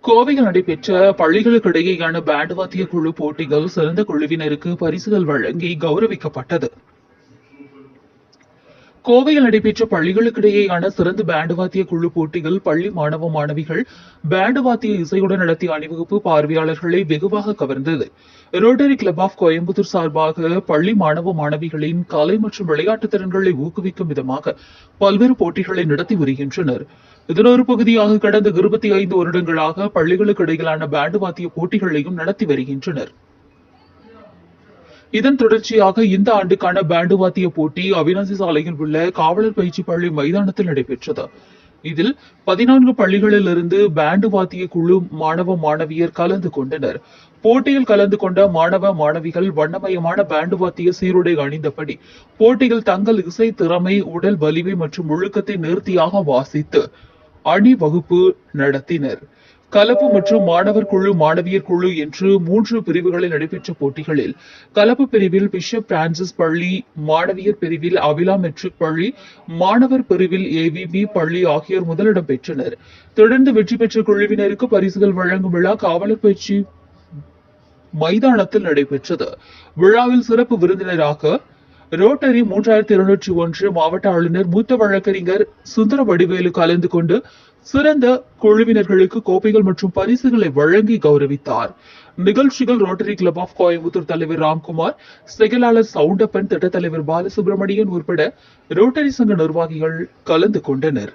கோவையில் நடைபெற்ற பள்ளிகளுக்கிடையேயான பேண்ட் வாத்திய குழு போட்டிகள் சிறந்த குழுவினருக்கு பரிசுகள் வழங்கி கௌரவிக்கப்பட்டது. கோவையில் நடைபெற்ற பள்ளிகளுக்கிடையேயான சிறந்த பேண்ட் வாத்திய குழு போட்டிகள் பள்ளி மாணவ மாணவிகள் பேண்ட் வாத்திய இசையுடன் நடத்திய அணிவகுப்பு பார்வையாளர்களை வெகுவாக கவர்ந்தது. ரோட்டரி கிளப் ஆஃப் கோயம்புத்தூர் சார்பாக பள்ளி மாணவ மாணவிகளின் கலை மற்றும் விளையாட்டு திறன்களை ஊக்குவிக்கும் விதமாக பல்வேறு போட்டிகளை நடத்தி வருகின்றனர். இதன் ஒரு பகுதியாக கடந்த 25 வருடங்களாக பள்ளிகளுக்கு இடையிலான பேண்ட் வாத்திய போட்டிகளையும் நடத்தி வருகின்றனர். இதன் தொடர்ச்சியாக இந்த ஆண்டுக்கான பேண்டு வாத்திய போட்டி அவிநாசி சாலையில் உள்ள காவலர் பயிற்சி பள்ளி மைதானத்தில் நடைபெற்றது. இதில் 14 பள்ளிகளில் இருந்து பேண்டு வாத்திய குழு மாணவ மாணவியர் கலந்து கொண்டனர். போட்டியில் கலந்து கொண்ட மாணவ மாணவிகள் வண்ணமயமான பேண்டு வாத்திய சீருடை அணிந்தபடி போட்டியில் தங்கள் இசை திறமை, உடல் வலிமை மற்றும் ஒழுக்கத்தை நேர்த்தியாக வாசித்து அணிவகுப்பு நடத்தினர். கலப்பு மற்றும் மாணவர் குழு, மாணவியர் குழு என்று 3 பிரிவுகளில் நடைபெற்ற போட்டிகளில் கலப்பு பிரிவில் பிஷப் பிரான்சிஸ் பள்ளி, மாணவியர் பிரிவில் அபிலா மெட்ரிக் பள்ளி, மாணவர் பிரிவில் ஏவிபி பள்ளி ஆகியோர் முதலிடம் பெற்றனர். தொடர்ந்து வெற்றி பெற்ற குழுவினருக்கு பரிசுகள் வழங்கும் விழா காவலர் பயிற்சி மைதானத்தில் நடைபெற்றது. விழாவில் சிறப்பு விருந்தினராக ரோட்டரி 3201 மாவட்ட ஆளுநர் மூத்த வழக்கறிஞர் சுந்தர வடிவேலு கலந்து கொண்டு சிறந்த குழுவினர்களுக்கு கோப்பைகள் மற்றும் பரிசுகளை வழங்கி கௌரவித்தார். நிகழ்ச்சிகள் ரோட்டரி கிளப் ஆஃப் கோயம்புத்தூர் தலைவர் ராம்குமார், செயலாளர் சவுண்டப்பன், திட்டத் தலைவர் பாலசுப்ரமணியன் உட்பட ரோட்டரி சங்க நிர்வாகிகள் கலந்து கொண்டனர்.